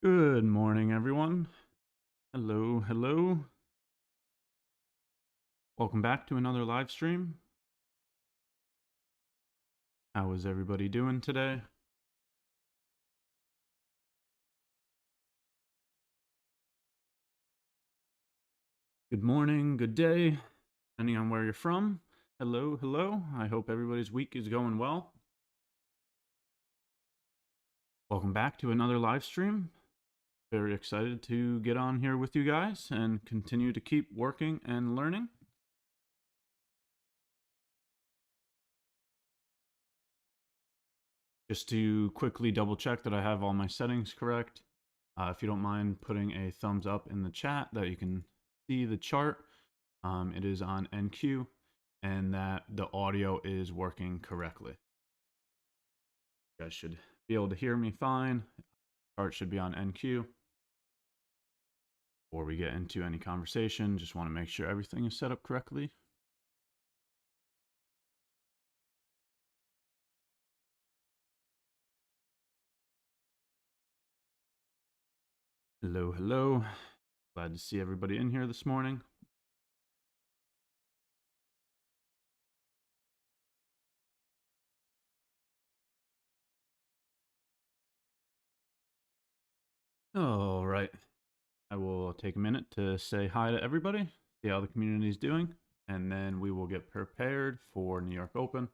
Good morning, everyone. Hello, hello. Welcome back to another live stream. How is everybody doing today? Good morning, good day, depending on where you're from. Hello, hello. I hope everybody's week is going well. Welcome back to another live stream. Very excited to get on here with you guys and continue to keep working and learning. Just to quickly double check that I have all my settings correct. If you don't mind putting a thumbs up in the chat that you can see the chart. It is on NQ and that the audio is working correctly. You guys should be able to hear me fine. Chart should be on NQ. Before we get into any conversation, just want to make sure everything is set up correctly. Hello, hello. Glad to see everybody in here this morning. All right. I will take a minute to say hi to everybody, see how the community is doing, and then we will get prepared for New York Open.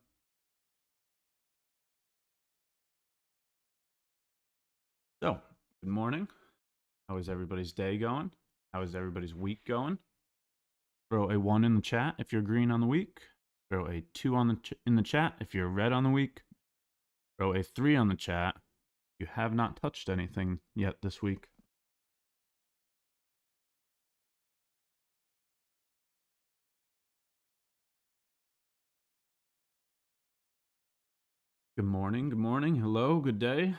So, good morning. How is everybody's day going? How is everybody's week going? Throw a 1 in the chat if you're green on the week. Throw a 2 in the chat if you're red on the week. Throw a 3 on the chat if you have not touched anything yet this week. Good morning, good morning. Hello, good day.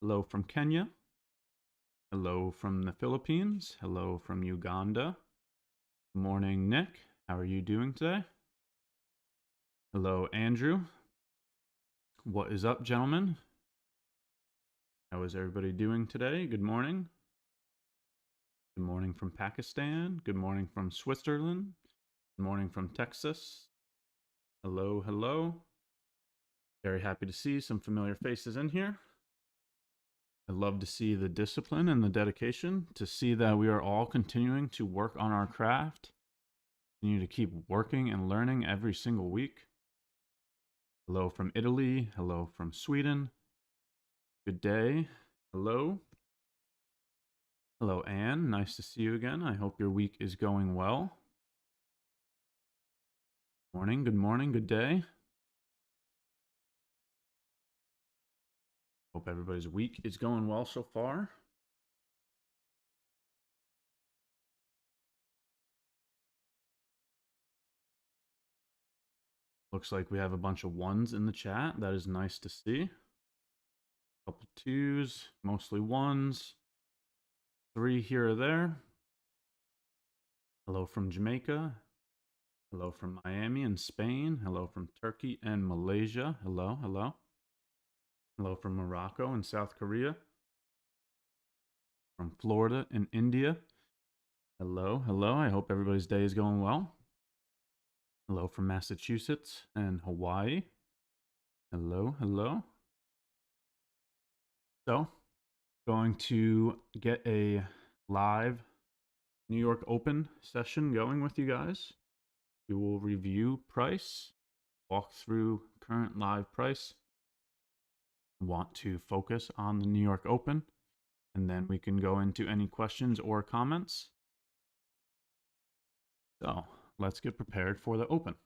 Hello from Kenya. Hello from the Philippines. Hello from Uganda. Good morning, Nick. How are you doing today? Hello, Andrew. What is up, gentlemen? How is everybody doing today? Good morning. Good morning from Pakistan. Good morning from Switzerland. Good morning from Texas. Hello, hello. Very happy to see some familiar faces in here. I love to see the discipline and the dedication, to see that we are all continuing to work on our craft, continue to keep working and learning every single week. Hello from Italy. Hello from Sweden. Good day. Hello. Hello, Anne. Nice to see you again. I hope your week is going well. Morning, good day. Hope everybody's week is going well so far. Looks like we have a bunch of 1s in the chat. That is nice to see. A couple 2s, mostly 1s. 3 here or there. Hello from Jamaica. Hello from Miami and Spain. Hello from Turkey and Malaysia. Hello, hello. Hello from Morocco and South Korea. From Florida and India. Hello, hello. I hope everybody's day is going well. Hello from Massachusetts and Hawaii. Hello, hello. So, going to get a live New York Open session going with you guys. We will review price, walk through current live price. Want to focus on the New York Open, and then we can go into any questions or comments. So let's get prepared for the Open.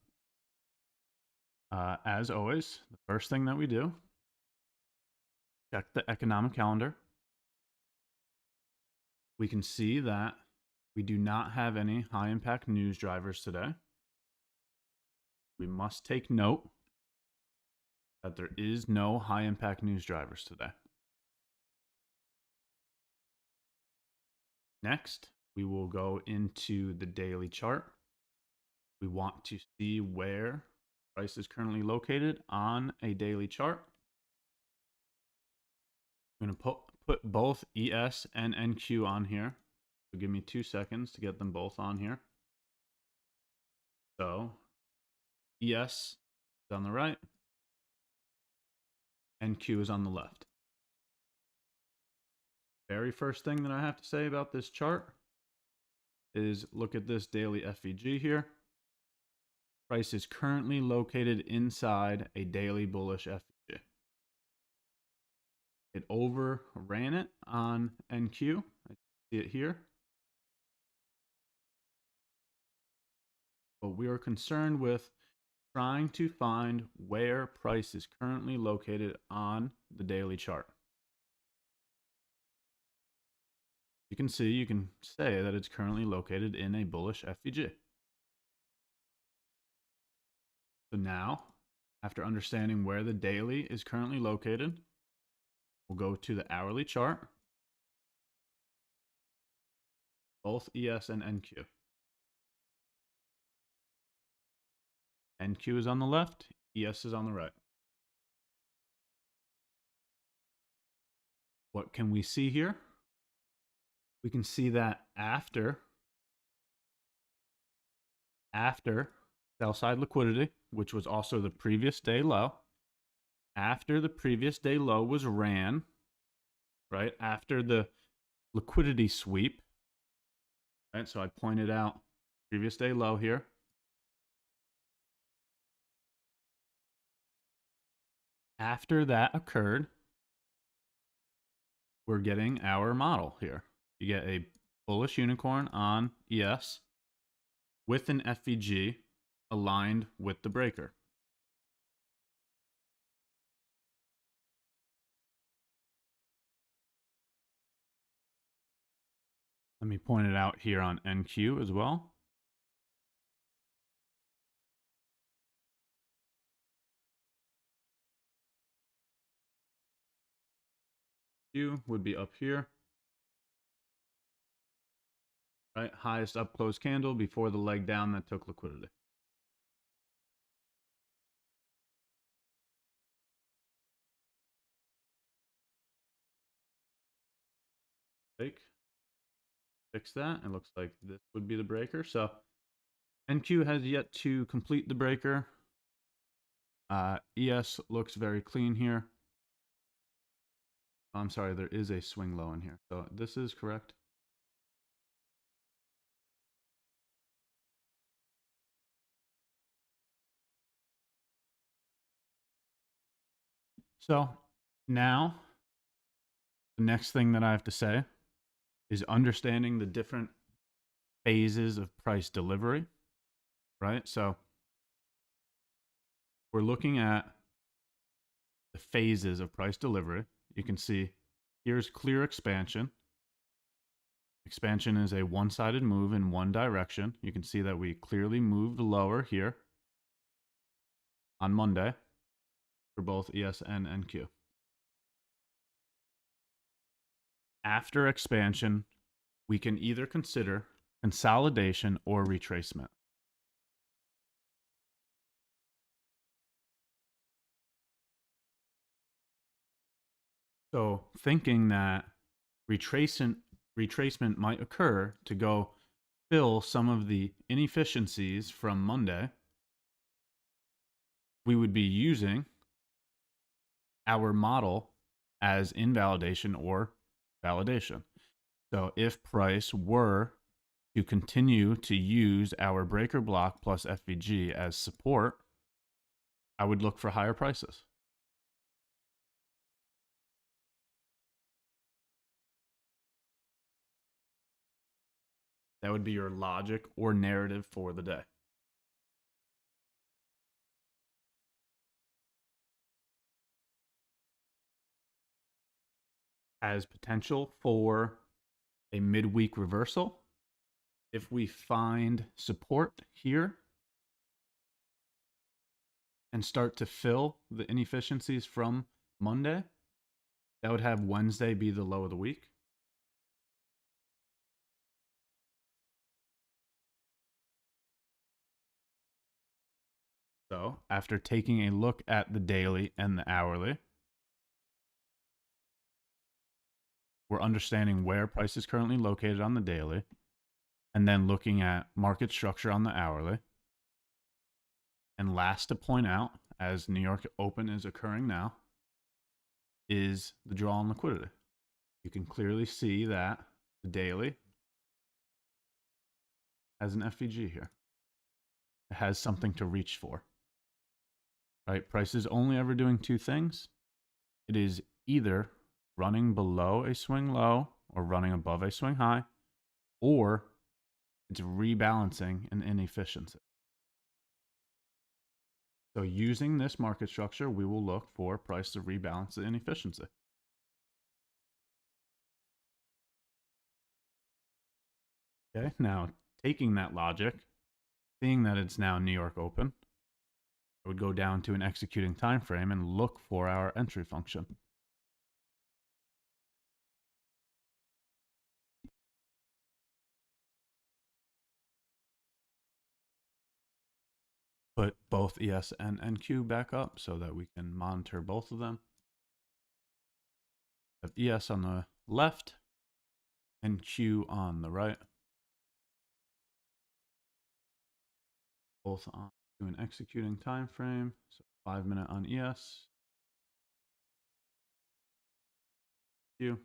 As always, the first thing that we do, check the economic calendar. We can see that we do not have any high impact news drivers today. We must take note that there is no high impact news drivers today. Next, we will go into the daily chart. We want to see where price is currently located on a daily chart. I'm going to put both ES and NQ on here. So give me 2 seconds to get them both on here. So ES is on the right, NQ is on the left. Very first thing that I have to say about this chart is look at this daily FVG here. Price is currently located inside a daily bullish FVG. It overran it on NQ. I see it here. But we are concerned with trying to find where price is currently located on the daily chart. You can see, you can say that it's currently located in a bullish FVG. So now, after understanding where the daily is currently located, we'll go to the hourly chart, both ES and NQ. NQ is on the left, ES is on the right. What can we see here? We can see that after sell side liquidity, which was also the previous day low, after the previous day low was ran, right, after the liquidity sweep, right, so I pointed out previous day low here. After that occurred, we're getting our model here. You get a bullish unicorn on ES with an FVG aligned with the breaker. Let me point it out here on NQ as well. Q would be up here. Right, highest up close candle before the leg down that took liquidity. Fix that. It looks like this would be the breaker. So NQ has yet to complete the breaker. ES looks very clean here. I'm sorry, there is a swing low in here. So this is correct. So now the next thing that I have to say is understanding the different phases of price delivery, right? So we're looking at the phases of price delivery. You can see here's clear expansion. Expansion is a one-sided move in one direction. You can see that we clearly moved lower here on Monday for both ES and NQ. After expansion, we can either consider consolidation or retracement. So thinking that retracement might occur to go fill some of the inefficiencies from Monday, we would be using our model as invalidation or validation. So if price were to continue to use our breaker block plus FVG as support, I would look for higher prices. That would be your logic or narrative for the day. Has potential for a midweek reversal. If we find support here and start to fill the inefficiencies from Monday, that would have Wednesday be the low of the week. So after taking a look at the daily and the hourly, we're understanding where price is currently located on the daily, and then looking at market structure on the hourly. And last to point out, as New York Open is occurring now, is the draw on liquidity. You can clearly see that the daily has an FVG here. It has something to reach for. Right? Price is only ever doing two things. It is either running below a swing low or running above a swing high, or it's rebalancing an inefficiency. So using this market structure, we will look for price to rebalance the inefficiency. Okay, now taking that logic, seeing that it's now New York Open, I would go down to an executing time frame and look for our entry function. Put both ES and NQ back up so that we can monitor both of them. Have ES on the left and Q on the right. Both on to an executing time frame. So 5 minute on ES. Q.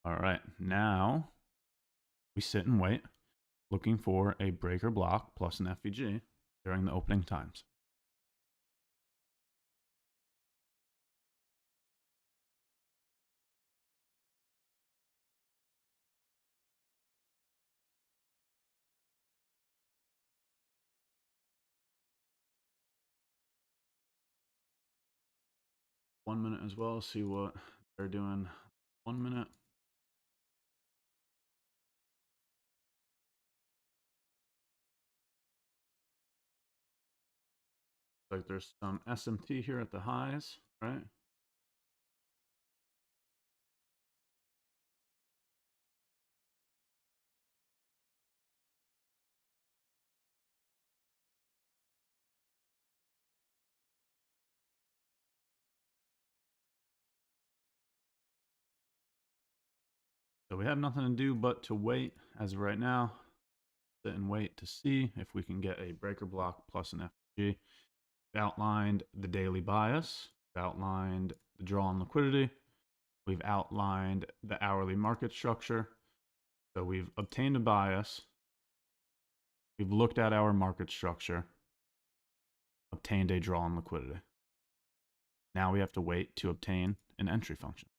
All right, now we sit and wait, looking for a breaker block plus an FVG during the opening times. One minute as well, see what they're doing. 1 minute. Like there's some SMT here at the highs, right? So we have nothing to do but to wait as of right now. Sit and wait to see if we can get a breaker block plus an FVG. We've outlined the daily bias. We've outlined the draw on liquidity. We've outlined the hourly market structure. So we've obtained a bias. We've looked at our market structure, obtained a draw on liquidity. Now we have to wait to obtain an entry function.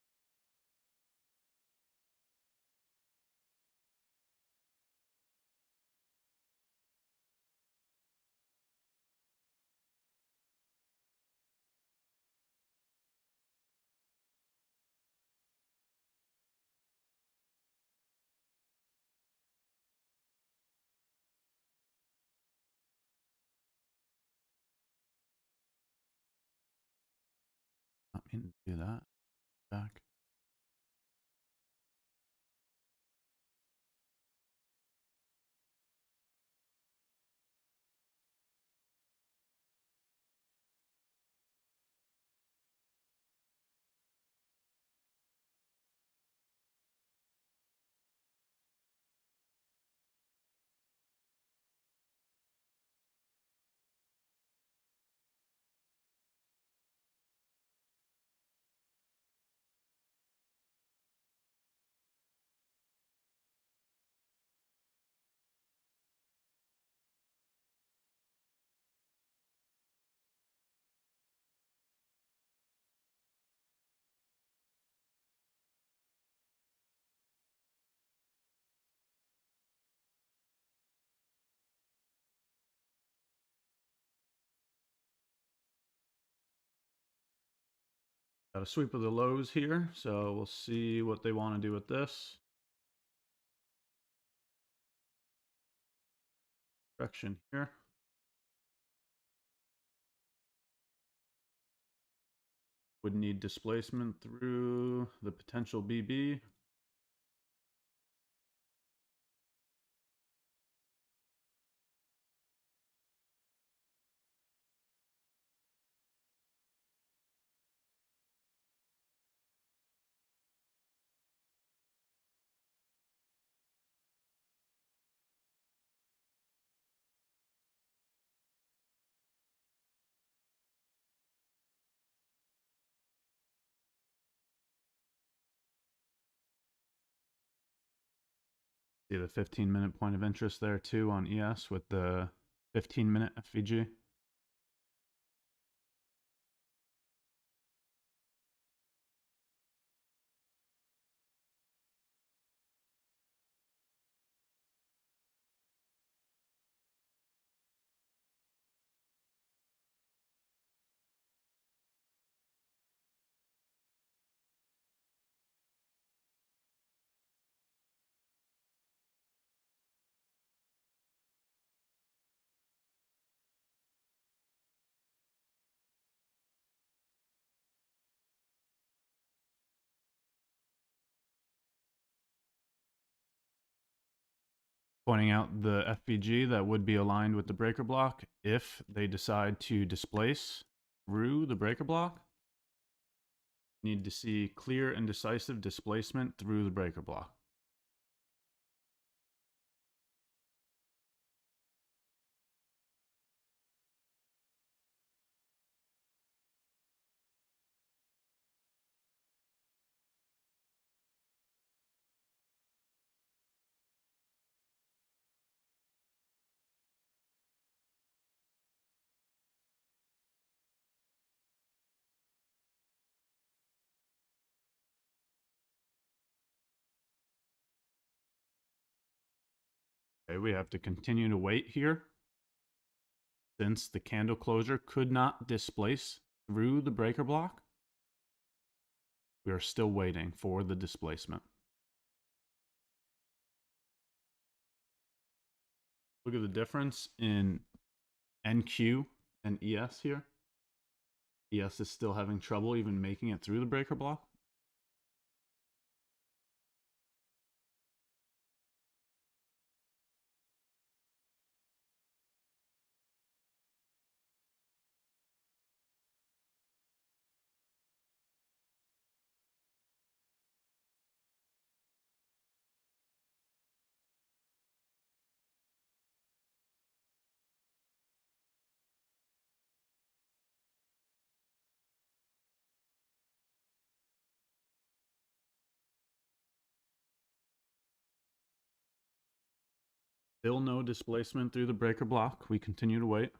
Not mean to do that. Back. Got a sweep of the lows here, so we'll see what they want to do with this. Correction here. Would need displacement through the potential BB. See the 15-minute point of interest there too on ES with the 15-minute FVG. Pointing out the FVG that would be aligned with the breaker block if they decide to displace through the breaker block. Need to see clear and decisive displacement through the breaker block. Okay, we have to continue to wait here. Since the candle closure could not displace through the breaker block, we are still waiting for the displacement. Look at the difference in NQ and ES here. ES is still having trouble even making it through the breaker block. Still no displacement through the breaker block. We continue to wait.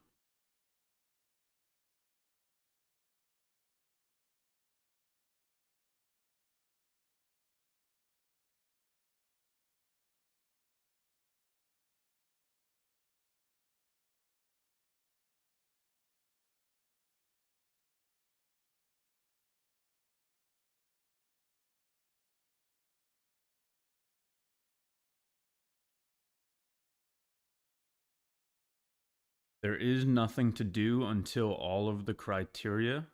There is nothing to do until all of the criteria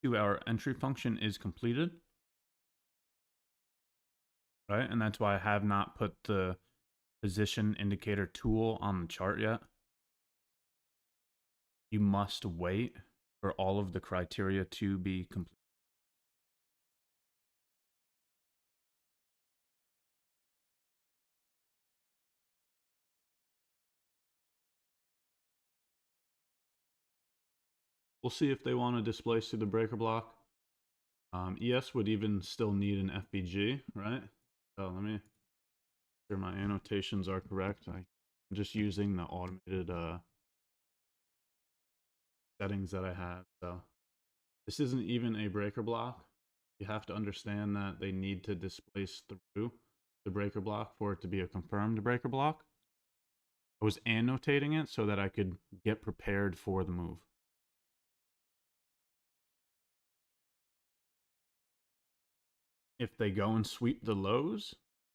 to our entry function is completed. Right? And that's why I have not put the position indicator tool on the chart yet. You must wait for all of the criteria to be complete. We'll see if they want to displace through the breaker block. ES would even still need an FVG, right? So let me make sure my annotations are correct. I'm just using the automated settings that I have. So this isn't even a breaker block. You have to understand that they need to displace through the breaker block for it to be a confirmed breaker block. I was annotating it so that I could get prepared for the move. If they go and sweep the lows,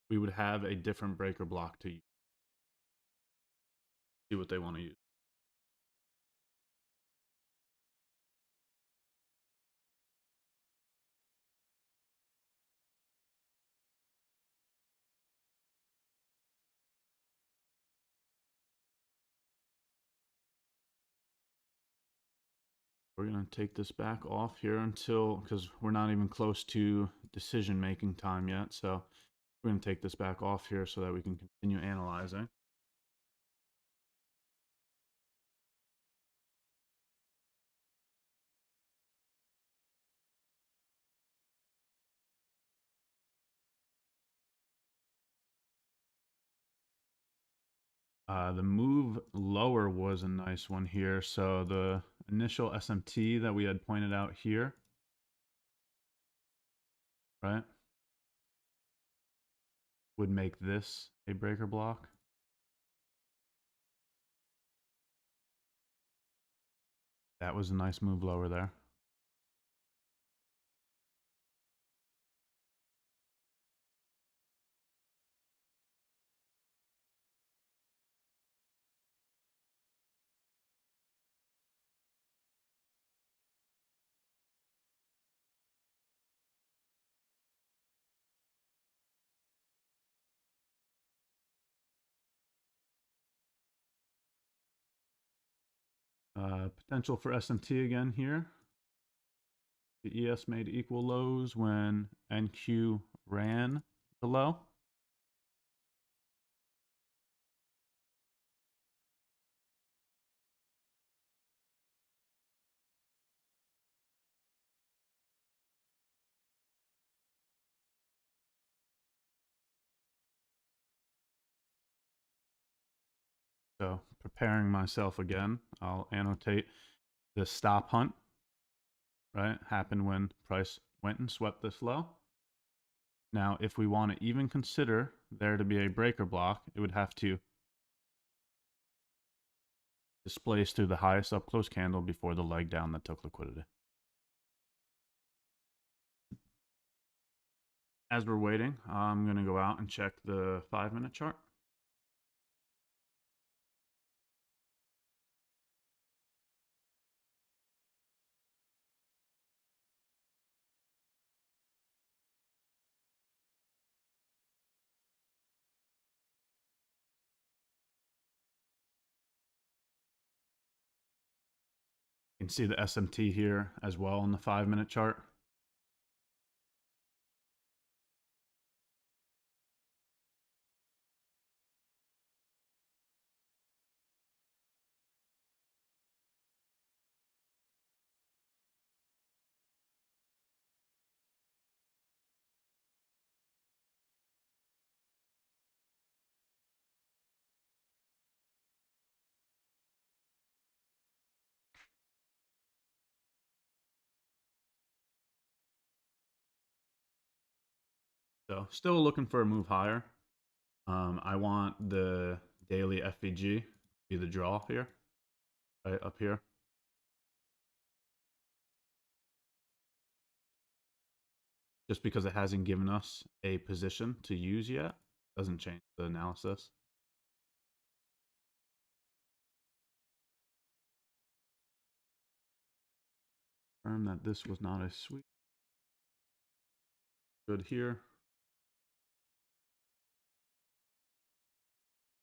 we would have a different breaker block to use. See what they want to use. We're going to take this back off here until, because we're not even close to decision making time yet. So we're going to take this back off here so that we can continue analyzing. The move lower was a nice one here. So the initial SMT that we had pointed out here, right, would make this a breaker block. That was a nice move lower there. Potential for SMT again here. The ES made equal lows when NQ ran the low. So preparing myself again, I'll annotate the stop hunt, right? Happened when price went and swept this low. Now, if we want to even consider there to be a breaker block, it would have to displace through the highest up close candle before the leg down that took liquidity. As we're waiting, I'm going to go out and check the 5-minute chart. You can see the SMT here as well on the 5-minute chart. So still looking for a move higher. I want the daily FVG to be the draw here, right up here. Just because it hasn't given us a position to use yet, doesn't change the analysis. Confirm that this was not a sweep. Good here.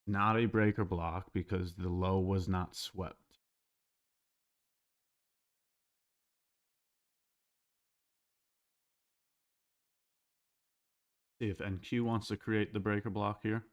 Not a breaker block because the low was not swept. See if NQ wants to create the breaker block here.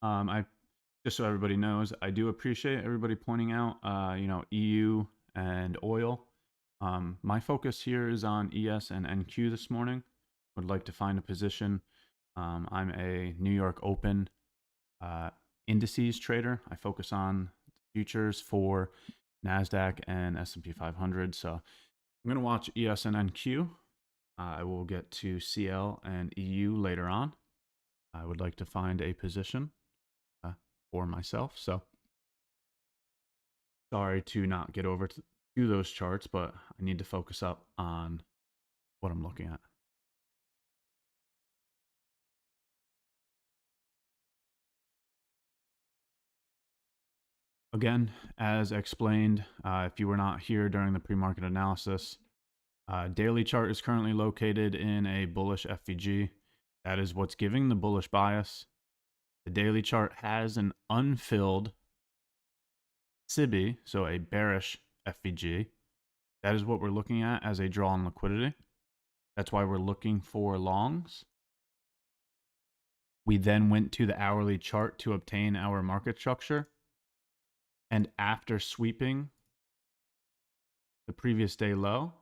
I just so everybody knows, I do appreciate everybody pointing out, EU and oil. My focus here is on ES and NQ this morning. Would like to find a position. I'm a New York Open indices trader. I focus on futures for NASDAQ and S&P 500. So I'm going to watch ES and NQ. I will get to CL and EU later on. I would like to find a position for myself. So sorry to not get over to those charts, but I need to focus up on what I'm looking at. Again, as explained, if you were not here during the pre-market analysis, daily chart is currently located in a bullish FVG. That is what's giving the bullish bias. The daily chart has an unfilled SIBI, so a bearish FVG. That is what we're looking at as a draw on liquidity. That's why we're looking for longs. We then went to the hourly chart to obtain our market structure. And after sweeping the previous day low,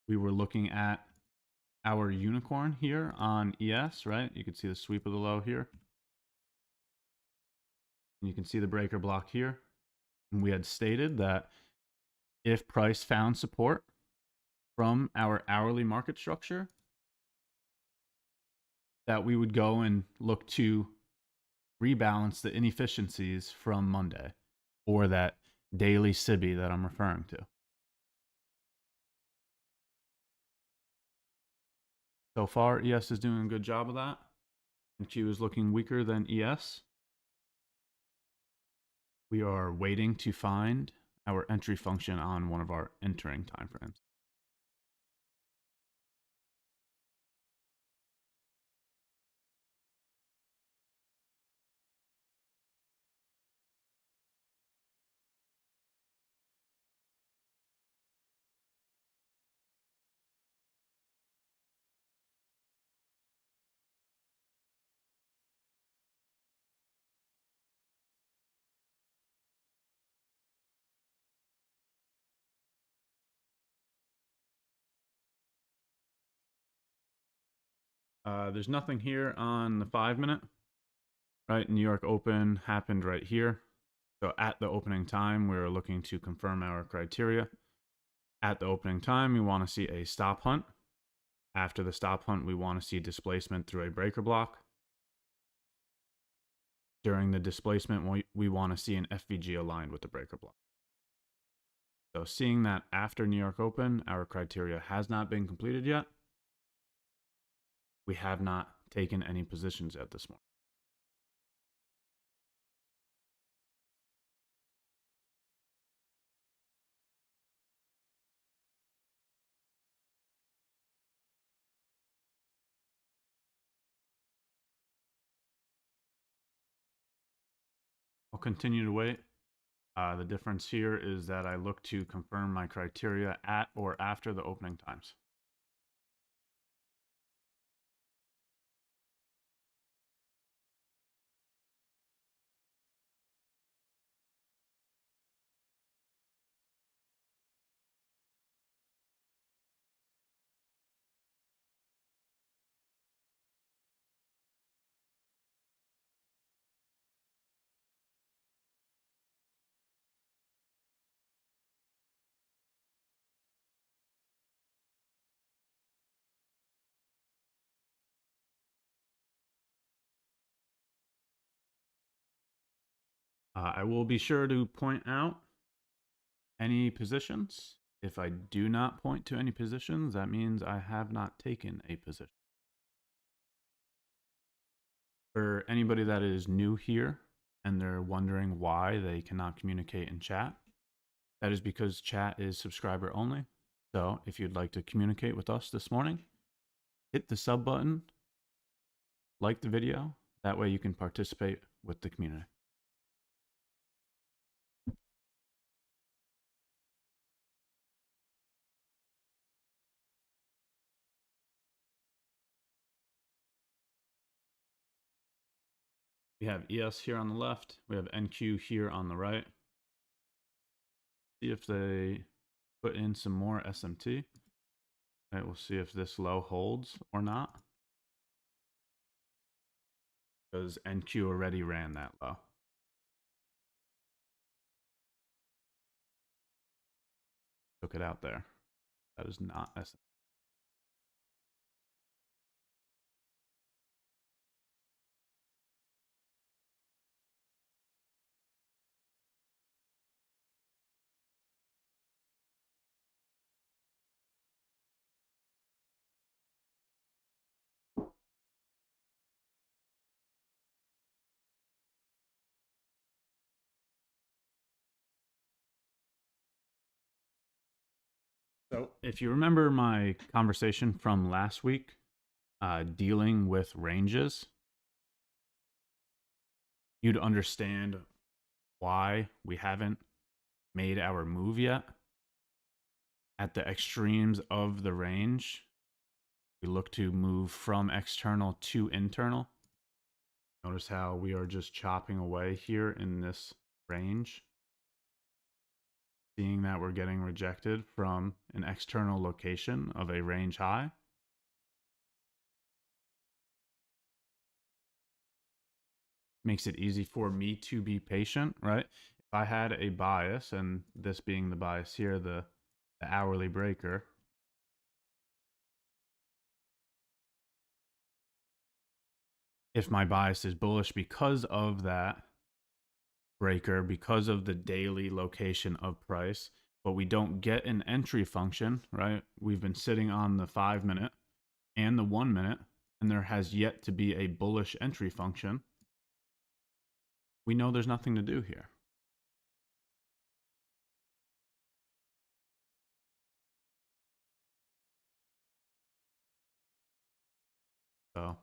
we were looking at our unicorn here on ES, right? You can see the sweep of the low here. And you can see the breaker block here. And we had stated that if price found support from our hourly market structure, that we would go and look to rebalance the inefficiencies from Monday, or that daily SIBI that I'm referring to. So far, ES is doing a good job of that. NQ is looking weaker than ES. We are waiting to find our entry function on one of our entering timeframes. There's nothing here on the 5-minute, right? New York Open happened right here. So at the opening time, we're looking to confirm our criteria. At the opening time, we want to see a stop hunt. After the stop hunt, we want to see displacement through a breaker block. During the displacement, we want to see an FVG aligned with the breaker block. So seeing that after New York Open, our criteria has not been completed yet. We have not taken any positions yet this morning. I'll continue to wait. The difference here is that I look to confirm my criteria at or after the opening times. I will be sure to point out any positions. If I do not point to any positions, that means I have not taken a position. For anybody that is new here and they're wondering why they cannot communicate in chat, that is because chat is subscriber only. So if you'd like to communicate with us this morning, hit the sub button, like the video. That way you can participate with the community. We have ES here on the left. We have NQ here on the right. See if they put in some more SMT. All right, we'll see if this low holds or not, because NQ already ran that low. took it out there. That is not necessary. So if you remember my conversation from last week, dealing with ranges, you'd understand why we haven't made our move yet. At the extremes of the range, we look to move from external to internal. Notice how we are just chopping away here in this range. Seeing that we're getting rejected from an external location of a range high. Makes it easy for me to be patient, right? If I had a bias, and this being the bias here, the hourly breaker, if my bias is bullish because of that breaker, because of the daily location of price, but we don't get an entry function, right? We've been sitting on the 5 minute and the 1 minute, and there has yet to be a bullish entry function. We know there's nothing to do here. So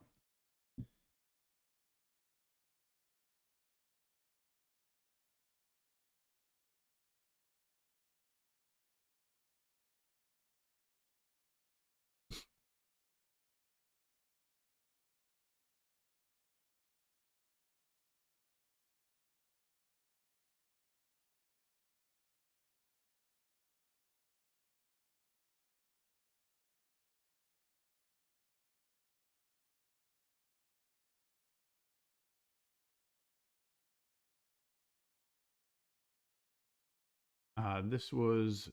this was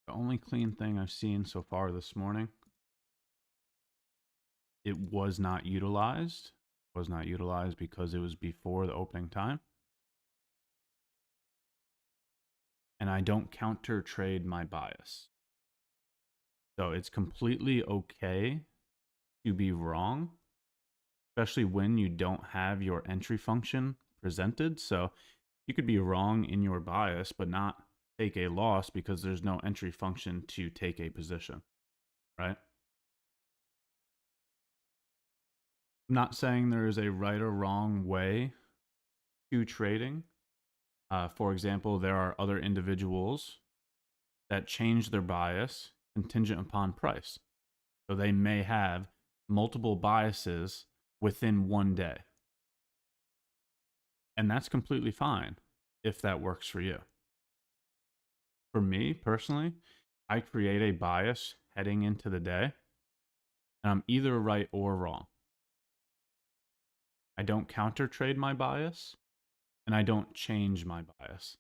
the only clean thing I've seen so far this morning. It was not utilized. Was not utilized because it was before the opening time. And I don't counter trade my bias. So it's completely okay to be wrong, especially when you don't have your entry function presented. So you could be wrong in your bias, but not take a loss because there's no entry function to take a position, right? I'm not saying there is a right or wrong way to trading. For example, there are other individuals that change their bias contingent upon price. So they may have multiple biases within one day. And that's completely fine if that works for you. For me personally, I create a bias heading into the day, and I'm either right or wrong. I don't counter trade my bias, and I don't change my bias.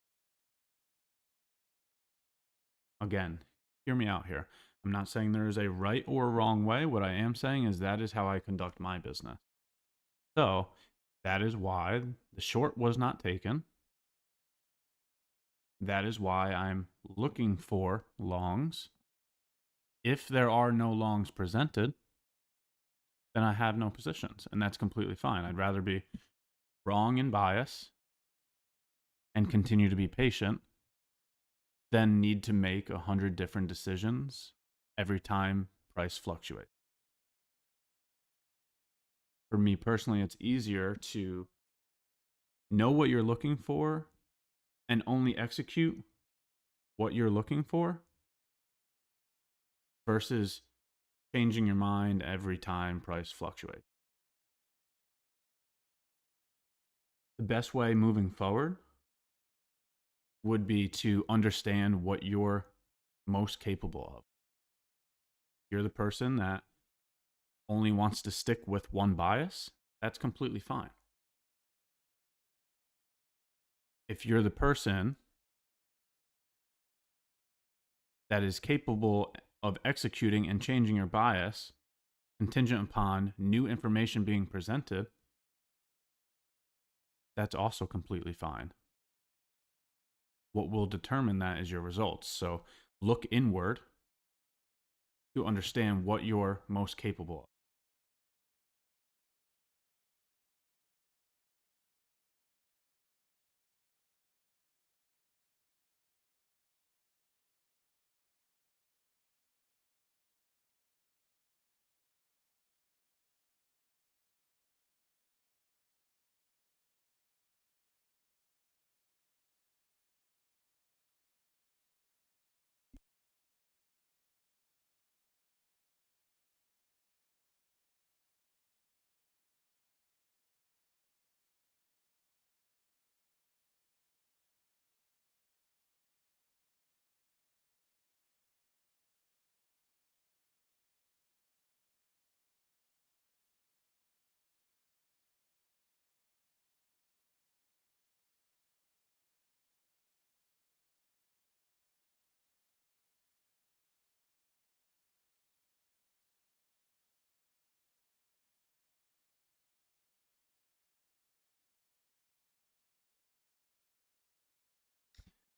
Again, hear me out here. I'm not saying there is a right or wrong way. What I am saying is that is how I conduct my business. So that is why the short was not taken. That is why I'm looking for longs. If there are no longs presented, then I have no positions, and that's completely fine. I'd rather be wrong in bias and continue to be patient than need to make 100 different decisions every time price fluctuates. For me personally, it's easier to know what you're looking for and only execute what you're looking for versus changing your mind every time price fluctuates. The best way moving forward would be to understand what you're most capable of. You're the person that only wants to stick with one bias, that's completely fine. If you're the person that is capable of executing and changing your bias contingent upon new information being presented, that's also completely fine. What will determine that is your results. So look inward to understand what you're most capable of.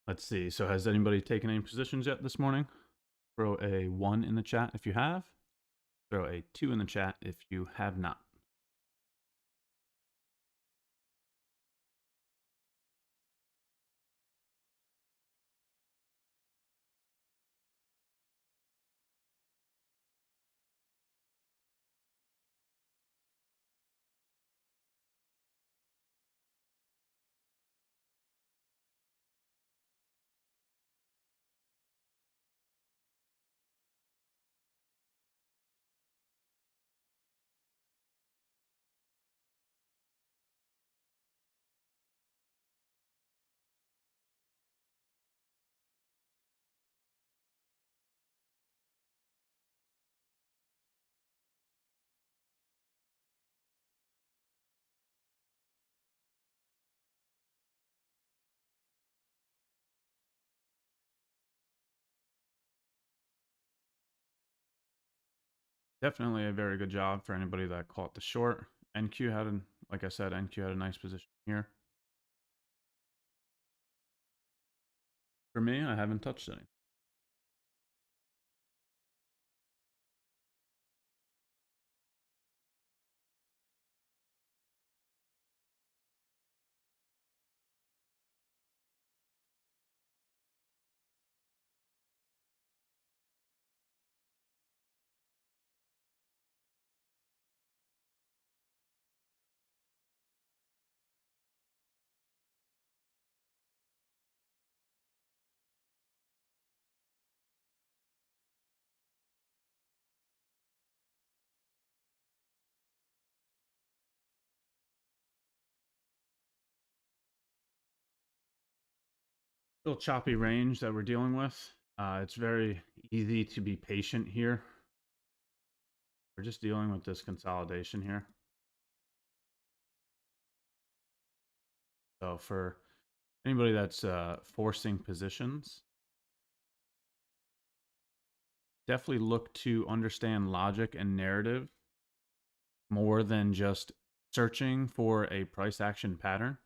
Let's see. So has anybody taken any positions yet this morning? Throw a 1 in the chat if you have. Throw a 2 in the chat if you have not. Definitely a very good job for anybody that caught the short. NQ had, like I said, NQ had a nice position here. For me, I haven't touched any. Little choppy range that we're dealing with. It's very easy to be patient here. We're just dealing with this consolidation here. So for anybody that's forcing positions, definitely look to understand logic and narrative more than just searching for a price action pattern.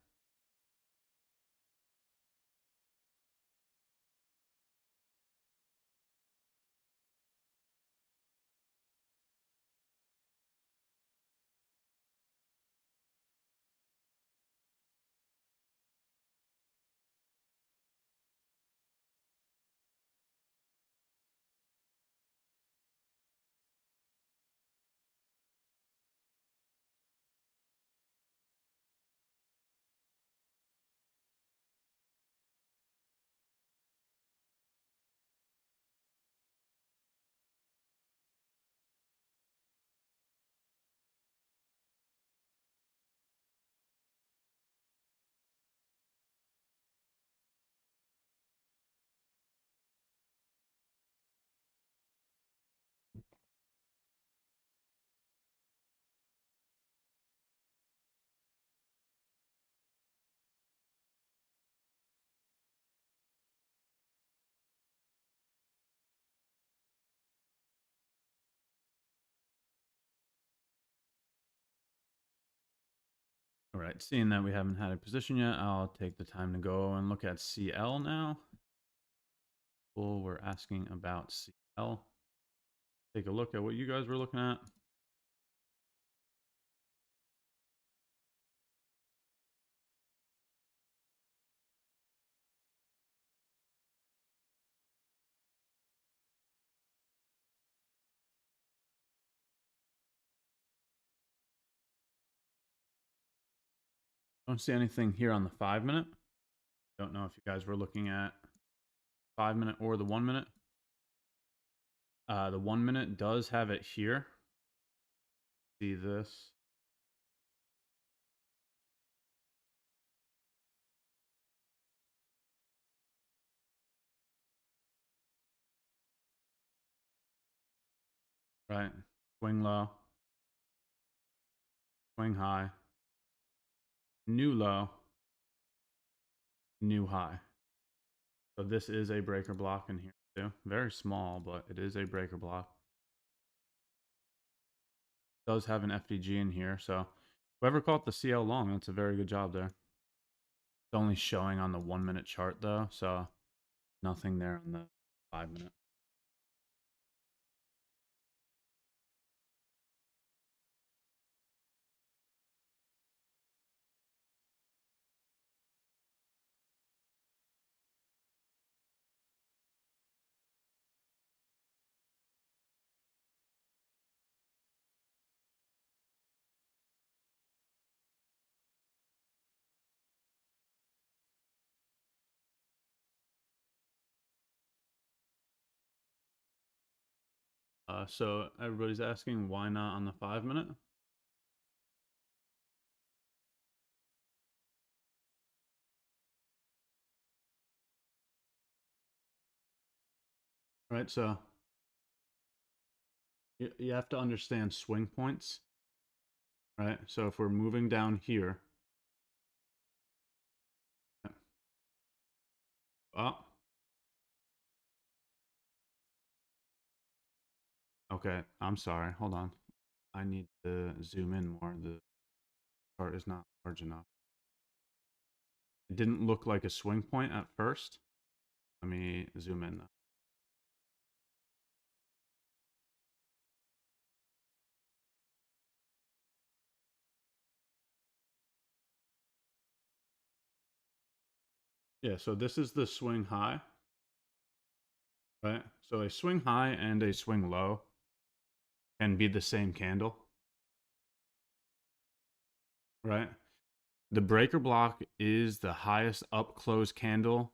right, seeing that we haven't had a position yet, I'll take the time to go and look at CL now. Well, we're asking about CL. Take a look at what you guys were looking at. Don't see anything here on the 5 minute. Don't know if you guys were looking at 5 minute or the 1 minute. The 1 minute does have it here. See this. Right. Swing low. Swing high. New low. New high. So this is a breaker block in here too. Very small, but it is a breaker block. It does have an FDG in here, so whoever caught the CL long, that's a very good job there. It's only showing on the 1 minute chart though, so nothing there on the 5 minute. So everybody's asking why not on the 5 minute? Right, so you have to understand swing points, right? So if we're moving down here, up. Okay, I'm sorry. Hold on. I need to zoom in more. The chart is not large enough. It didn't look like a swing point at first. Let me zoom in though. Yeah, so this is the swing high, right? So a swing high and a swing low can be the same candle, right? The breaker block is the highest up close candle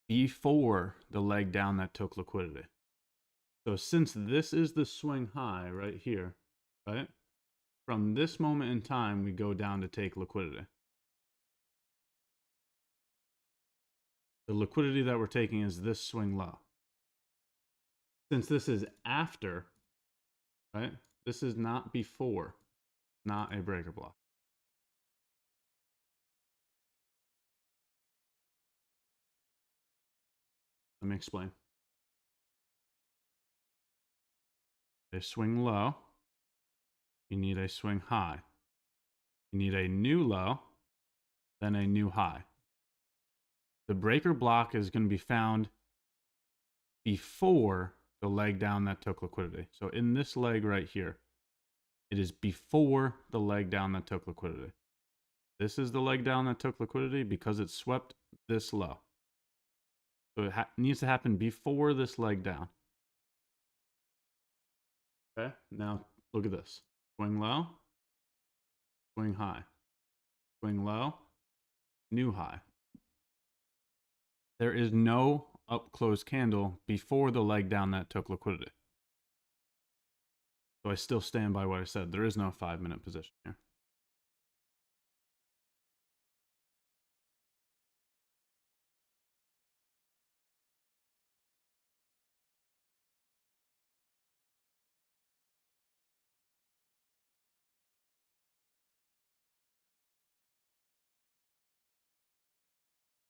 before the leg down that took liquidity. So since this is the swing high right here, right? From this moment in time, we go down to take liquidity. The liquidity that we're taking is this swing low. Since this is after, right? This is not before, not a breaker block. Let me explain. A swing low, you need a swing high. You need a new low, then a new high. The breaker block is going to be found before the leg down that took liquidity. So in this leg right here, it is before the leg down that took liquidity. This is the leg down that took liquidity because it swept this low. So it needs to happen before this leg down. Okay, now look at this. Swing low, swing high, swing low, new high. There is no up close candle before the leg down that took liquidity. So I still stand by what I said. There is no 5 minute position here.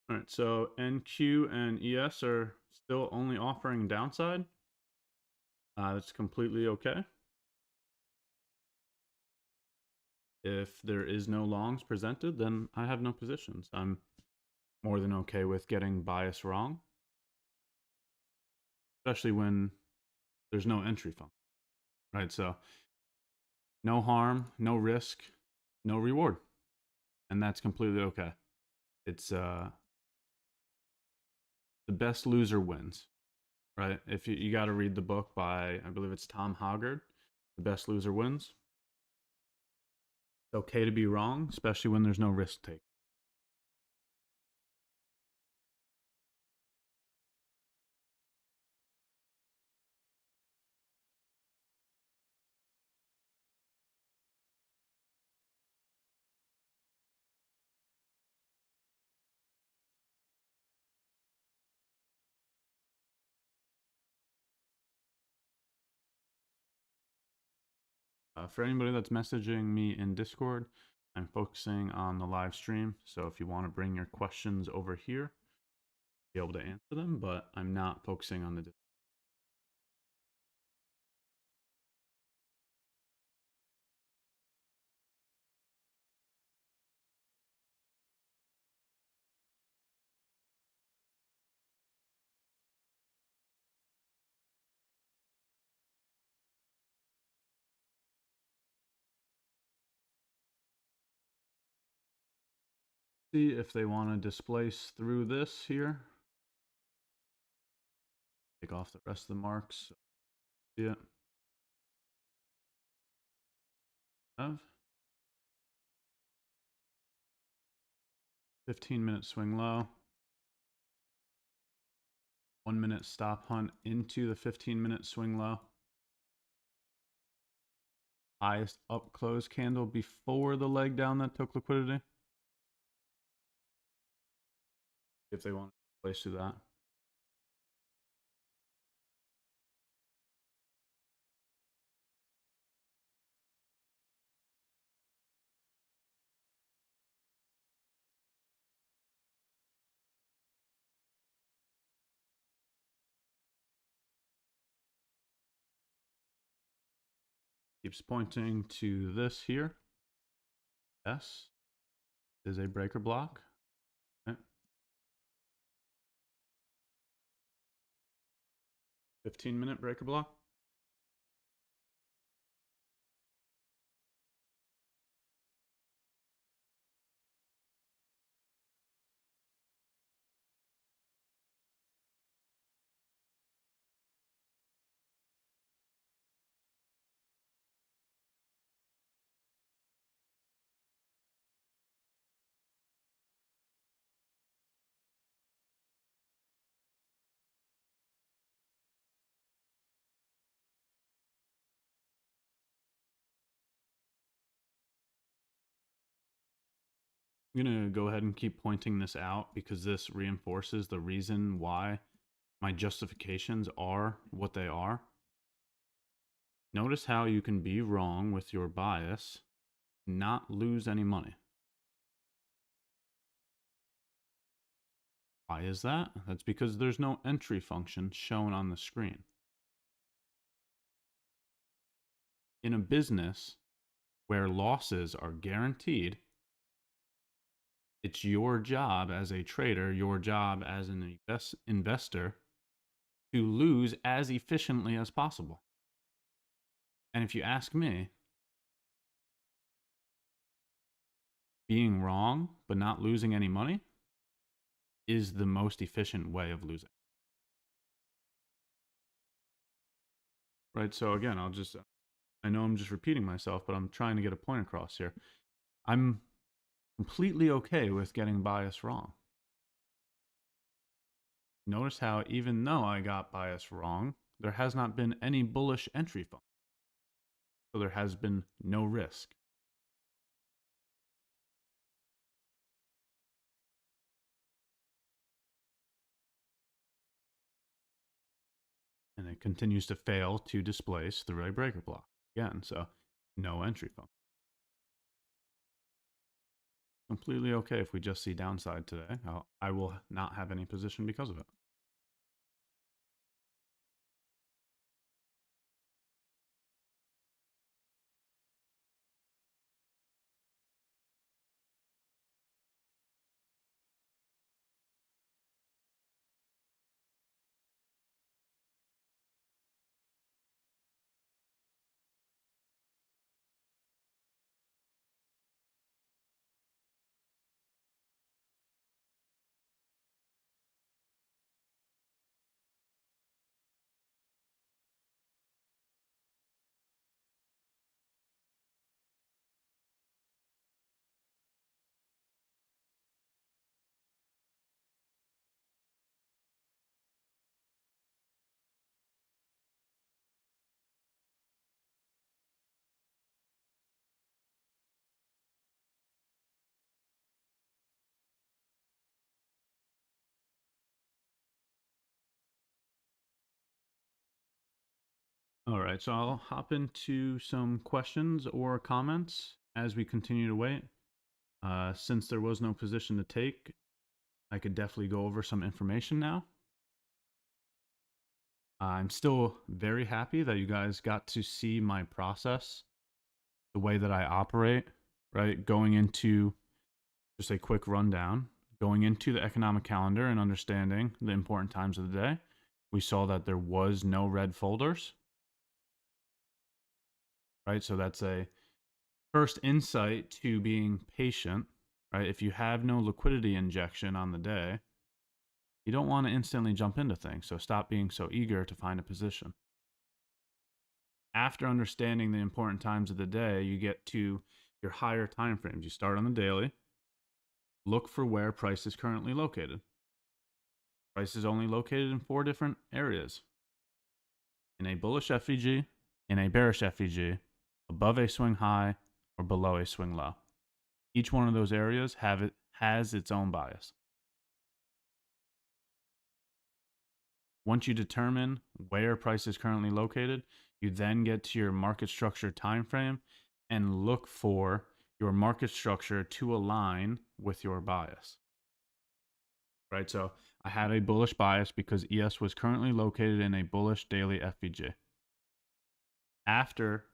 All right, so NQ and ES are still only offering downside. That's completely okay. If there is no longs presented, then I have no positions. I'm more than okay with getting bias wrong, especially when there's no entry function, right? So no harm, no risk, no reward. And that's completely okay. It's the best loser wins, right? If you got to read the book by, I believe it's Tom Hoggard, The Best Loser Wins. It's okay to be wrong, especially when there's no risk taken. For anybody that's messaging me in Discord, I'm focusing on the live stream. So if you want to bring your questions over here, I'll be able to answer them, but I'm not focusing on the Discord. See if they want to displace through this here. Take off the rest of the marks. See it? Have 15-minute swing low. 1 minute stop hunt into the 15-minute swing low. Highest up close candle before the leg down that took liquidity. If they want to place through that. Keeps pointing to this here. Yes. Is a breaker block. Okay. 15-minute breaker block. I'm going to go ahead and keep pointing this out because this reinforces the reason why my justifications are what they are. Notice how you can be wrong with your bias, not lose any money. Why is that? That's because there's no entry function shown on the screen. In a business where losses are guaranteed, it's your job as a trader, your job as an investor to lose as efficiently as possible. And if you ask me, being wrong but not losing any money is the most efficient way of losing. Right? So again, I know I'm just repeating myself, but I'm trying to get a point across here. I'm completely okay with getting bias wrong. Notice how even though I got bias wrong, there has not been any bullish entry function. So there has been no risk. And it continues to fail to displace through a breaker block. Again, so no entry function. Completely okay if we just see downside today. I will not have any position because of it. All right, so I'll hop into some questions or comments as we continue to wait. Since there was no position to take, I could definitely go over some information now. I'm still very happy that you guys got to see my process, the way that I operate, right? Going into just a quick rundown, going into the economic calendar and understanding the important times of the day, we saw that there was no red folders, right? So that's a first insight to being patient, right? If you have no liquidity injection on the day, you don't want to instantly jump into things. So stop being so eager to find a position. After understanding the important times of the day, you get to your higher time frames. You start on the daily. Look for where price is currently located. Price is only located in 4 different areas. In a bullish FVG, in a bearish FVG, above a swing high, or below a swing low. Each one of those areas has its own bias. Once you determine where price is currently located, you then get to your market structure time frame and look for your market structure to align with your bias. Right? So I had a bullish bias because ES was currently located in a bullish daily FVG. After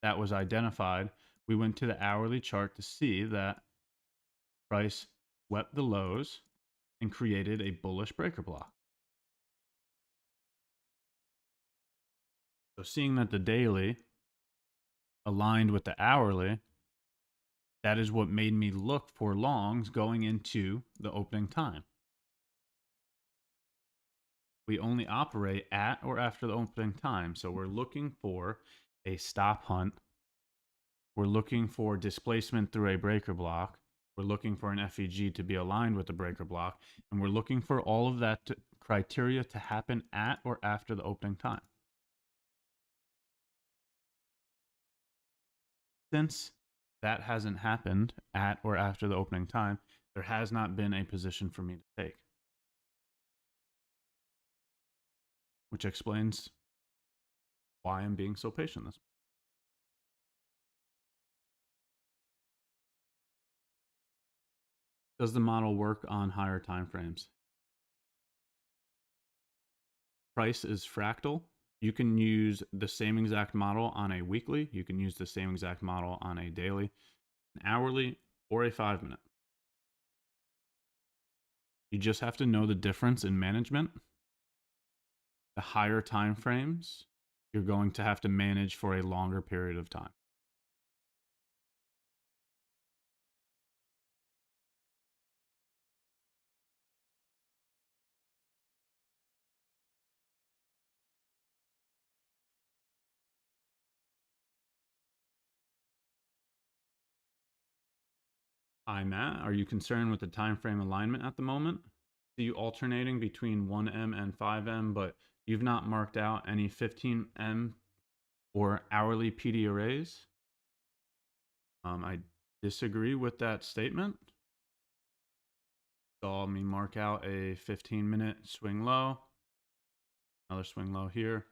that was identified, we went to the hourly chart to see that price swept the lows and created a bullish breaker block. So seeing that the daily aligned with the hourly, that is what made me look for longs going into the opening time. We only operate at or after the opening time. So we're looking for a stop hunt. We're looking for displacement through a breaker block. We're looking for an FEG to be aligned with the breaker block. And we're looking for all of that criteria to happen at or after the opening time. Since that hasn't happened at or after the opening time, there has not been a position for me to take. Which explains why I'm being so patient this. Does the model work on higher time frames? Price is fractal. You can use the same exact model on a weekly. You can use the same exact model on a daily, an hourly, or a 5-minute. You just have to know the difference in management. The higher time frames, you're going to have to manage for a longer period of time. Hi, Matt. Are you concerned with the time frame alignment at the moment? See you alternating between 1M and 5M, but you've not marked out any 15M or hourly PD arrays? I disagree with that statement. Saw me mark out a 15-minute swing low, another swing low here.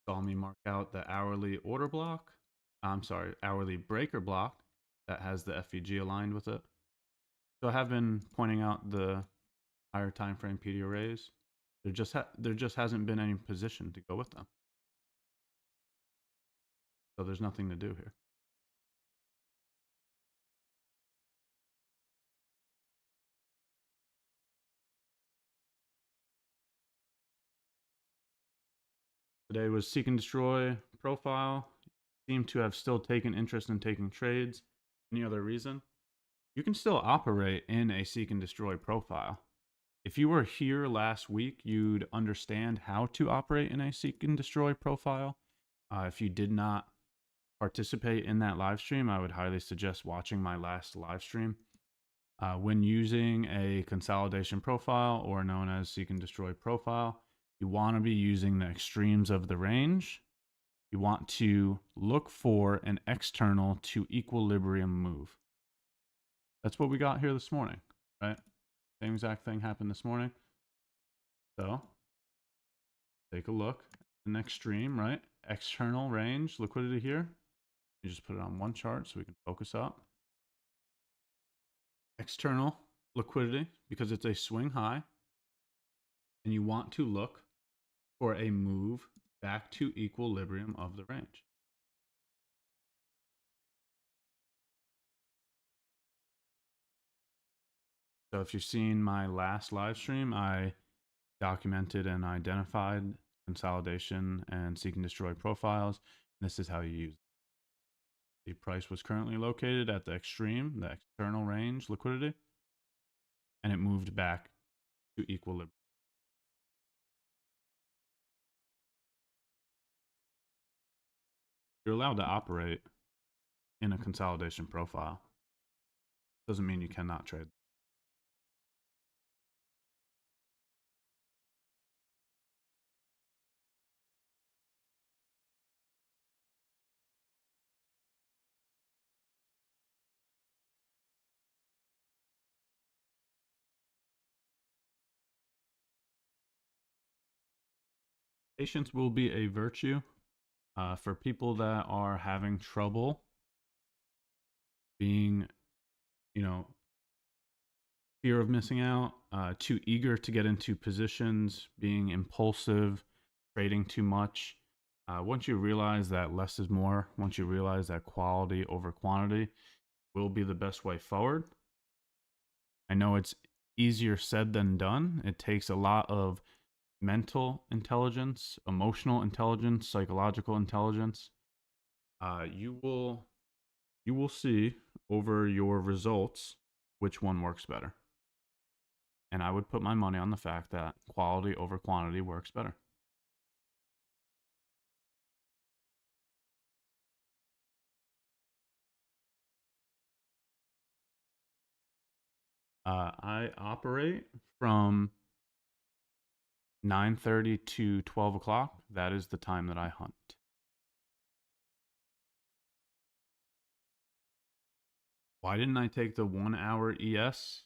Saw me mark out the hourly order block. I'm sorry, hourly breaker block that has the FVG aligned with it. So I have been pointing out the higher time frame PD arrays. There just hasn't been any position to go with them. So there's nothing to do here. Today was seek and destroy profile. Seem to have still taken interest in taking trades. Any other reason? You can still operate in a seek and destroy profile. If you were here last week, you'd understand how to operate in a seek and destroy profile. If you did not participate in that live stream, I would highly suggest watching my last live stream. When using a consolidation profile, or known as seek and destroy profile, you want to be using the extremes of the range. You want to look for an external to equilibrium move. That's what we got here this morning, right? Same exact thing happened this morning. So take a look an extreme, right? External range liquidity here. You just put it on one chart so we can focus up. External liquidity, because it's a swing high, and you want to look for a move back to equilibrium of the range. So if you've seen my last live stream, I documented and identified consolidation and seek and destroy profiles. This is how you use it. The price was currently located at the extreme, the external range liquidity, and it moved back to equilibrium. You're allowed to operate in a consolidation profile. Doesn't mean you cannot trade. Patience will be a virtue for people that are having trouble being, fear of missing out, too eager to get into positions, being impulsive, trading too much. Once you realize that less is more, once you realize that quality over quantity will be the best way forward. I know it's easier said than done. It takes a lot of mental intelligence, emotional intelligence, psychological intelligence. You will see over your results which one works better. And I would put my money on the fact that quality over quantity works better. I operate from 9:30 to 12 o'clock. That is the time that I hunt. Why didn't I take the 1 hour ES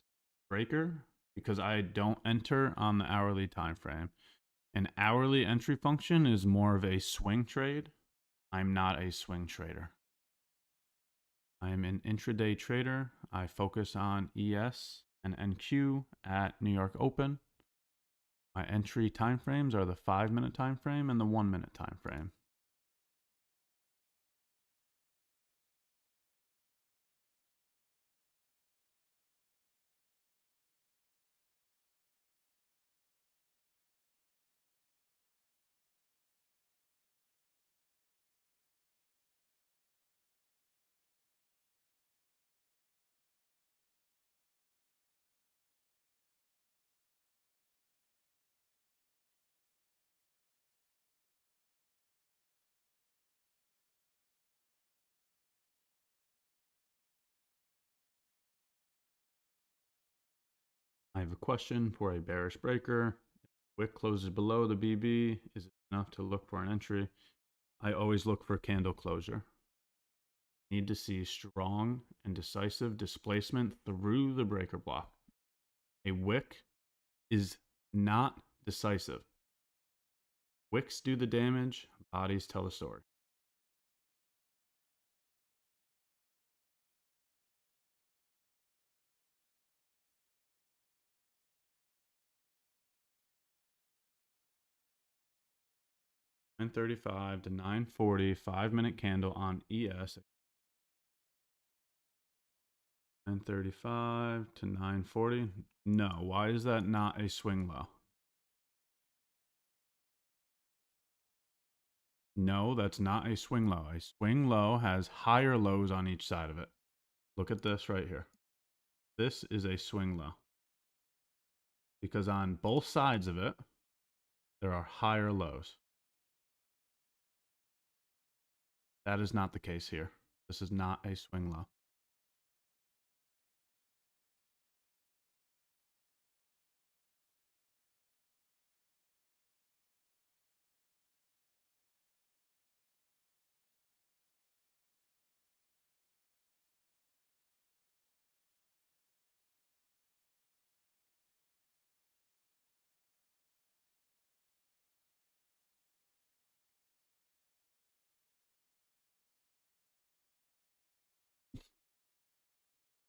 breaker? Because I don't enter on the hourly time frame. An hourly entry function is more of a swing trade. I'm not a swing trader. I'm an intraday trader. I focus on ES and NQ at New York Open. My entry time frames are the 5-minute time frame and the 1-minute time frame. I have a question for a bearish breaker. Wick closes below the BB. Is it enough to look for an entry? I always look for candle closure. Need to see strong and decisive displacement through the breaker block. A wick is not decisive. Wicks do the damage, bodies tell the story. $9.35 to $9.40, 5-minute candle on ES. $9.35 to $9.40. No, why is that not a swing low? No, that's not a swing low. A swing low has higher lows on each side of it. Look at this right here. This is a swing low. Because on both sides of it, there are higher lows. That is not the case here. This is not a swing low.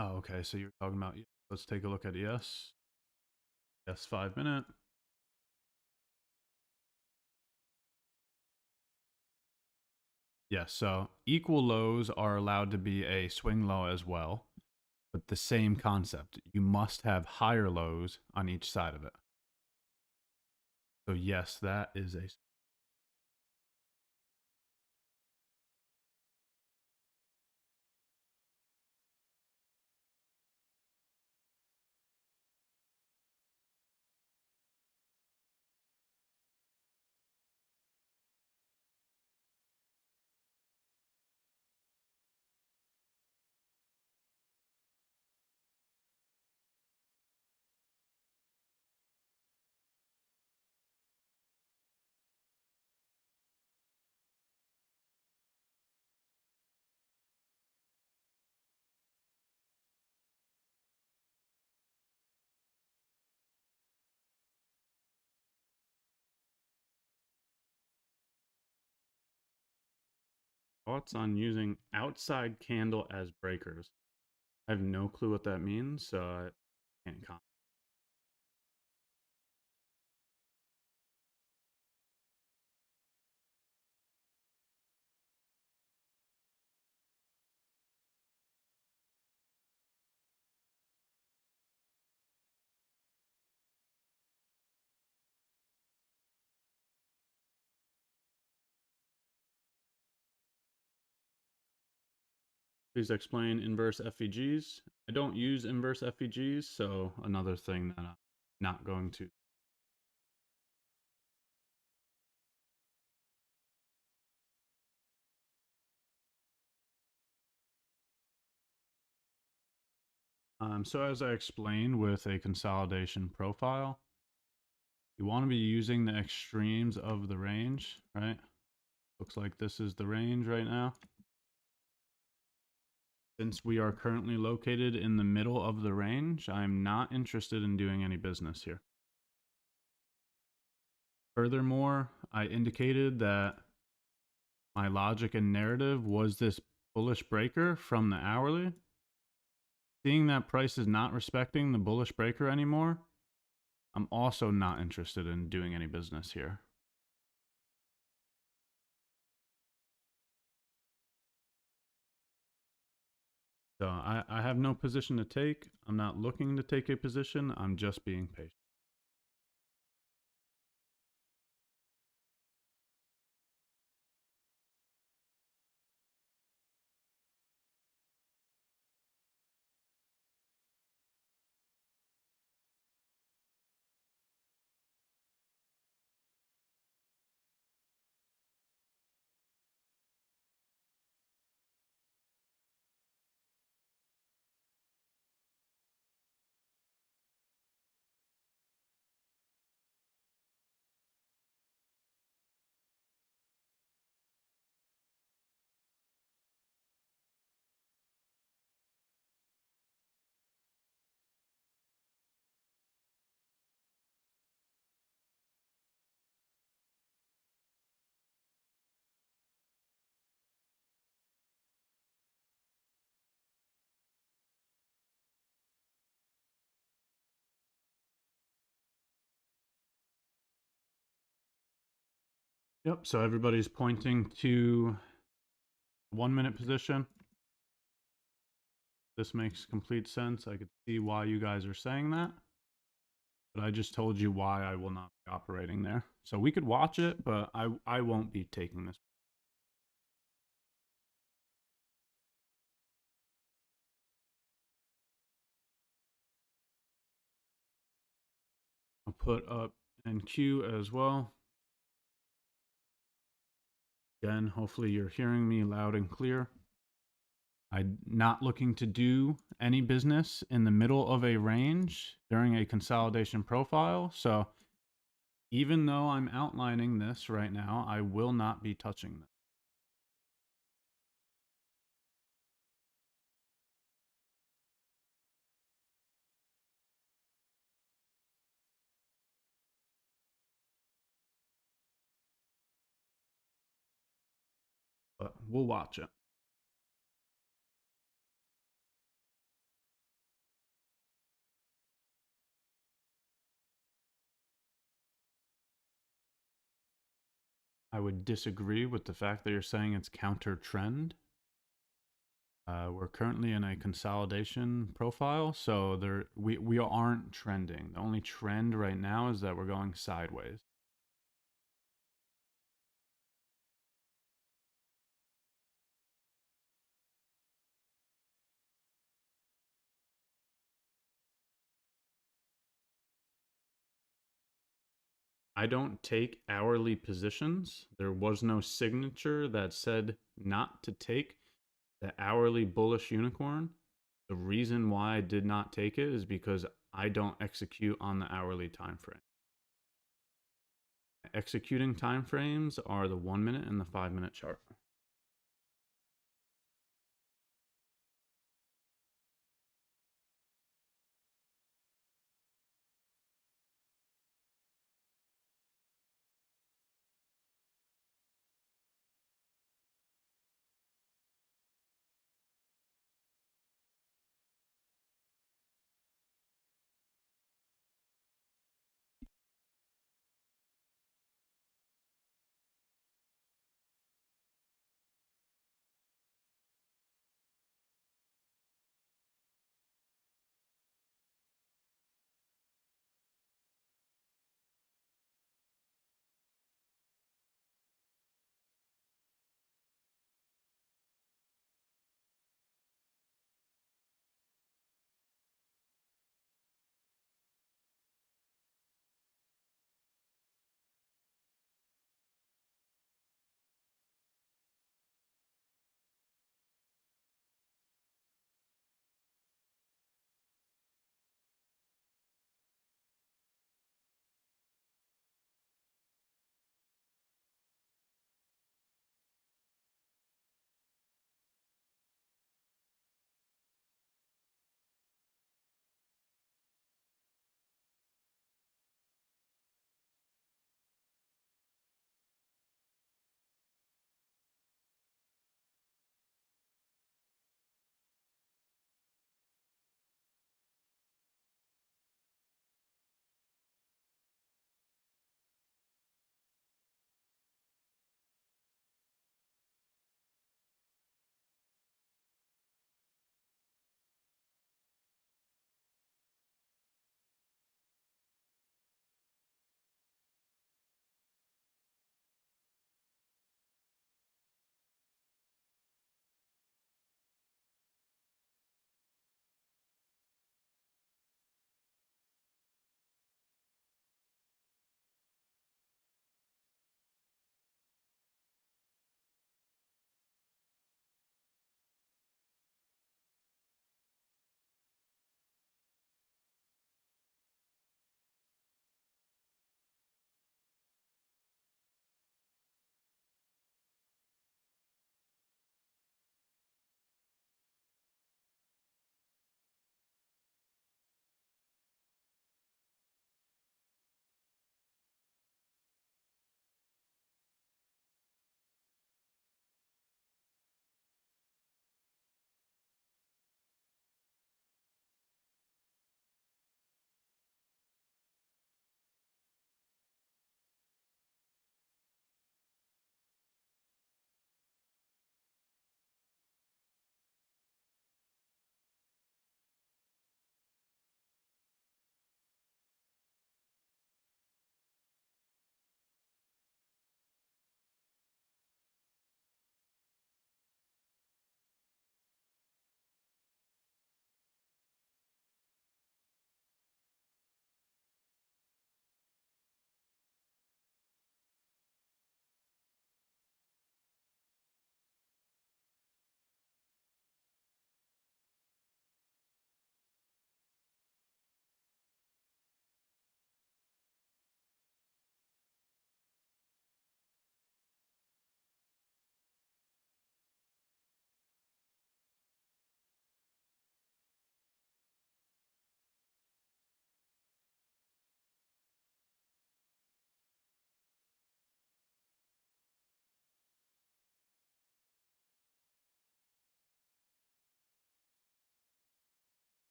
Oh, okay. So you're talking about, let's take a look at yes. Yes, 5 minute. Yes, so equal lows are allowed to be a swing low as well, but the same concept. You must have higher lows on each side of it. So yes, that is a thoughts on using outside candle as breakers. I have no clue what that means, so I can't comment. Please explain inverse FEGs. I don't use inverse FEGs, so another thing that I'm not going to. So as I explained with a consolidation profile, you want to be using the extremes of the range, right? Looks like this is the range right now. Since we are currently located in the middle of the range, I'm not interested in doing any business here. Furthermore, I indicated that my logic and narrative was this bullish breaker from the hourly. Seeing that price is not respecting the bullish breaker anymore, I'm also not interested in doing any business here. So I have no position to take. I'm not looking to take a position. I'm just being patient. Yep, so everybody's pointing to 1 minute position. This makes complete sense. I could see why you guys are saying that. But I just told you why I will not be operating there. So we could watch it, but I won't be taking this. I'll put up NQ as well. Again, hopefully you're hearing me loud and clear. I'm not looking to do any business in the middle of a range during a consolidation profile. So even though I'm outlining this right now, I will not be touching this. But we'll watch it. I would disagree with the fact that you're saying it's counter trend. We're currently in a consolidation profile, so we aren't trending. The only trend right now is that we're going sideways. I don't take hourly positions. There was no signature that said not to take the hourly bullish unicorn. The reason why I did not take it is because I don't execute on the hourly time frame. Executing time frames are the 1 minute and the 5 minute chart.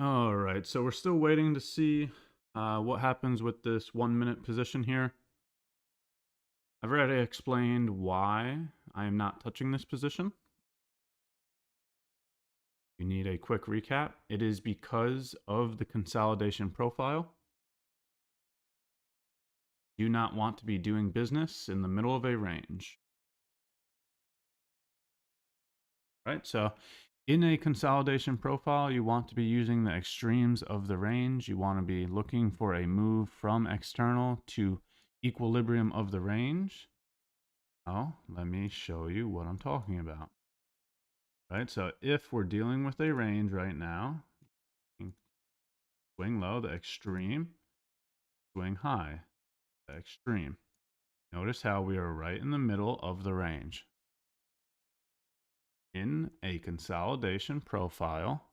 All right, so we're still waiting to see what happens with this 1 minute position here. I've already explained why I am not touching this position. You need a quick recap. It is because of the consolidation profile. Do not want to be doing business in the middle of a range. Right, so in a consolidation profile, you want to be using the extremes of the range. You want to be looking for a move from external to equilibrium of the range. Oh, let me show you what I'm talking about. Right, so if we're dealing with a range right now, swing low, the extreme, swing high, the extreme. Notice how we are right in the middle of the range. In a consolidation profile,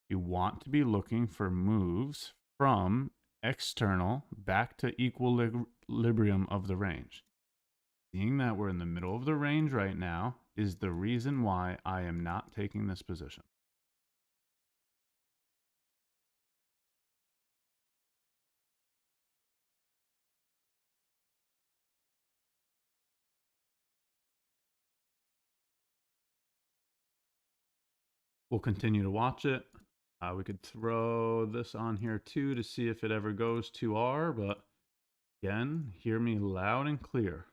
you want to be looking for moves from external back to equilibrium of the range. Seeing that we're in the middle of the range right now is the reason why I am not taking this position. We'll continue to watch it. We could throw this on here too to see if it ever goes to R, but again, hear me loud and clear.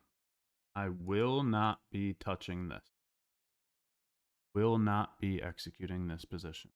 I will not be touching this. Will not be executing this position.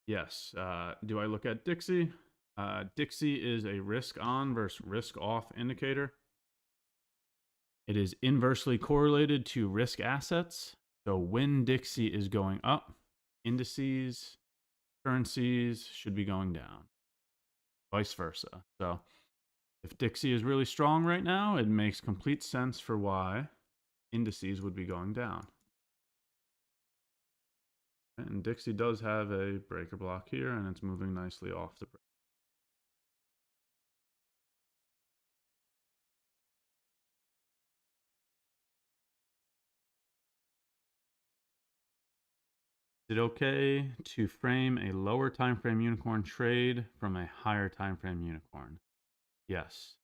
Yes. Do I look at Dixie? Dixie is a risk on versus risk off indicator. It is inversely correlated to risk assets. So when Dixie is going up, indices, currencies should be going down. Vice versa. So if Dixie is really strong right now, it makes complete sense for why indices would be going down. And Dixie does have a breaker block here, and it's moving nicely off the break. Is it okay to frame a lower time frame unicorn trade from a higher time frame unicorn? Yes.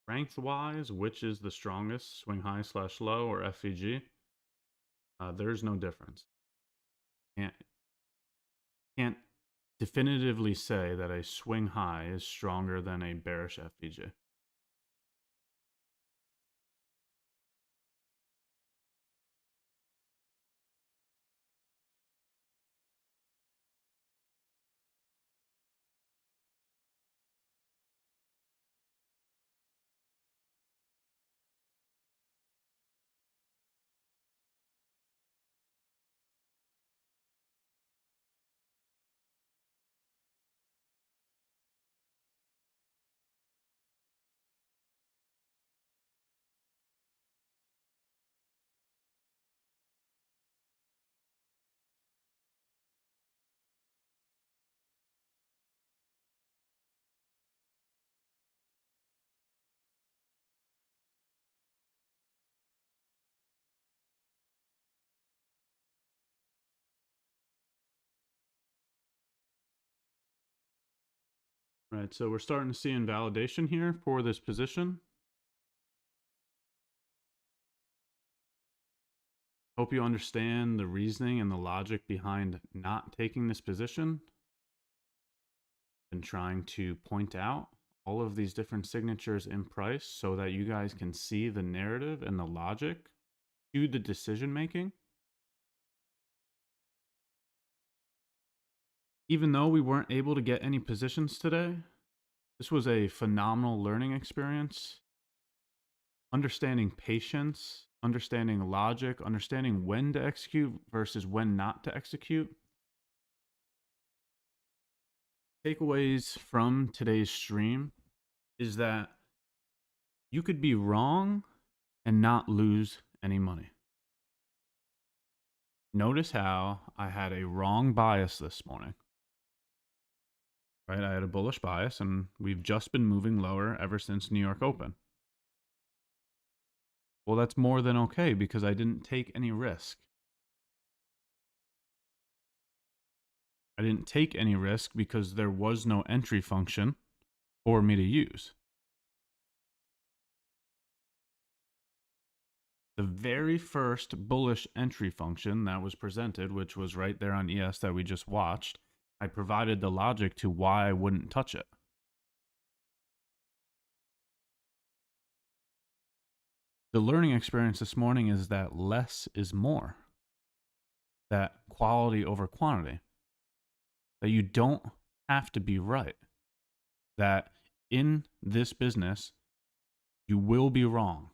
Strength wise, which is the strongest, swing high slash low or FVG? There's no difference. Can't definitively say that a swing high is stronger than a bearish FVG. Right, so we're starting to see invalidation here for this position. Hope you understand the reasoning and the logic behind not taking this position and trying to point out all of these different signatures in price so that you guys can see the narrative and the logic to the decision making. Even though we weren't able to get any positions today, this was a phenomenal learning experience. Understanding patience, understanding logic, understanding when to execute versus when not to execute. Takeaways from today's stream is that you could be wrong and not lose any money. Notice how I had a wrong bias this morning. Right? I had a bullish bias, and we've just been moving lower ever since New York Open. Well, that's more than okay because I didn't take any risk. I didn't take any risk because there was no entry function for me to use. The very first bullish entry function that was presented, which was right there on ES that we just watched, I provided the logic to why I wouldn't touch it. The learning experience this morning is that less is more, that quality over quantity, that you don't have to be right, that in this business, you will be wrong.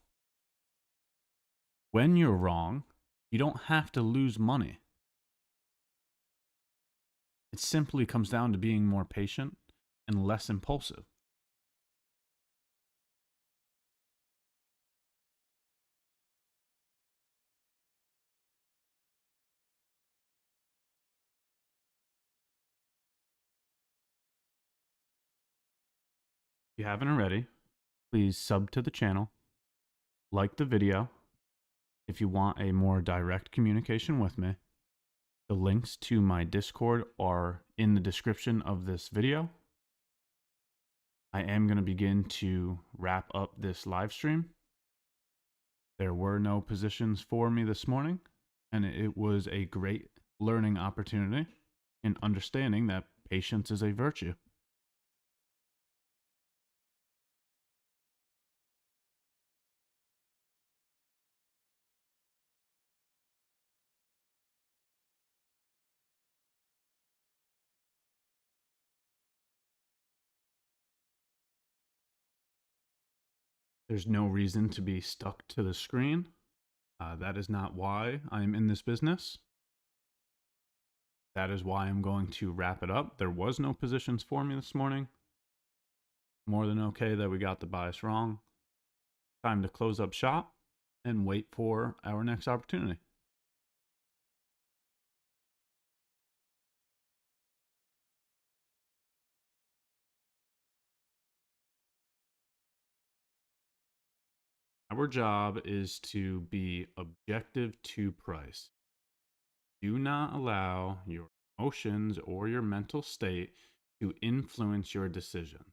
When you're wrong, you don't have to lose money. It simply comes down to being more patient and less impulsive. If you haven't already, please sub to the channel, like the video if you want a more direct communication with me. The links to my Discord are in the description of this video. I am going to begin to wrap up this live stream. There were no positions for me this morning, and it was a great learning opportunity in understanding that patience is a virtue. There's no reason to be stuck to the screen. That is not why I'm in this business. That is why I'm going to wrap it up. There was no positions for me this morning. More than okay that we got the bias wrong. Time to close up shop and wait for our next opportunity. Our job is to be objective to price. Do not allow your emotions or your mental state to influence your decisions.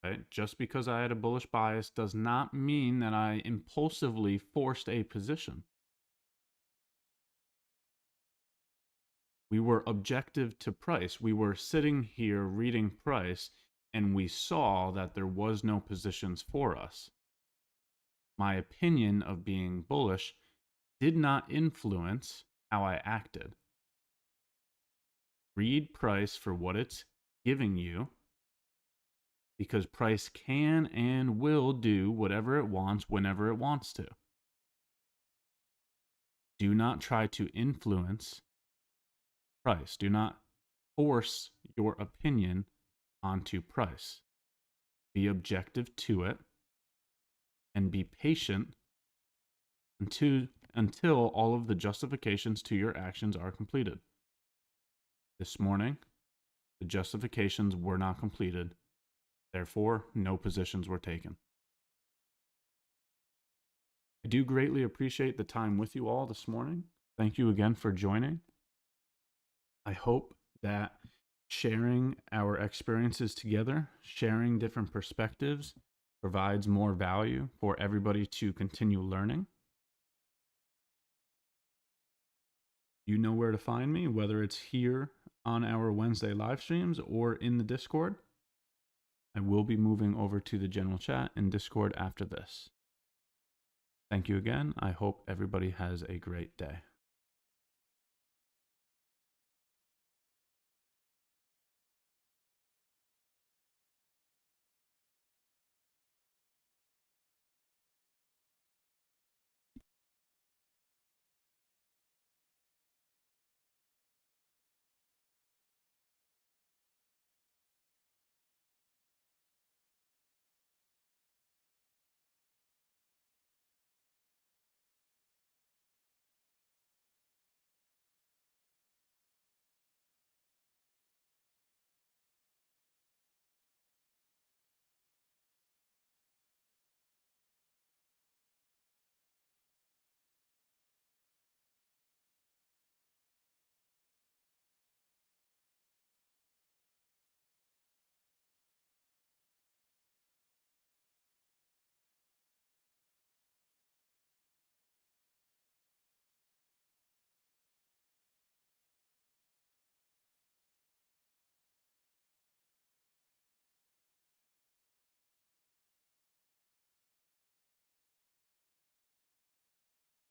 Right? Just because I had a bullish bias does not mean that I impulsively forced a position. We were objective to price. We were sitting here reading price, and we saw that there was no positions for us. My opinion of being bullish did not influence how I acted. Read price for what it's giving you, because price can and will do whatever it wants whenever it wants to. Do not try to influence price. Do not force your opinion onto price. Be objective to it and be patient until all of the justifications to your actions are completed. This morning, the justifications were not completed. Therefore, no positions were taken. I do greatly appreciate the time with you all this morning. Thank you again for joining. I hope that sharing our experiences together, sharing different perspectives, provides more value for everybody to continue learning. You know where to find me, whether it's here on our Wednesday live streams or in the Discord. I will be moving over to the general chat in Discord after this. Thank you again. I hope everybody has a great day.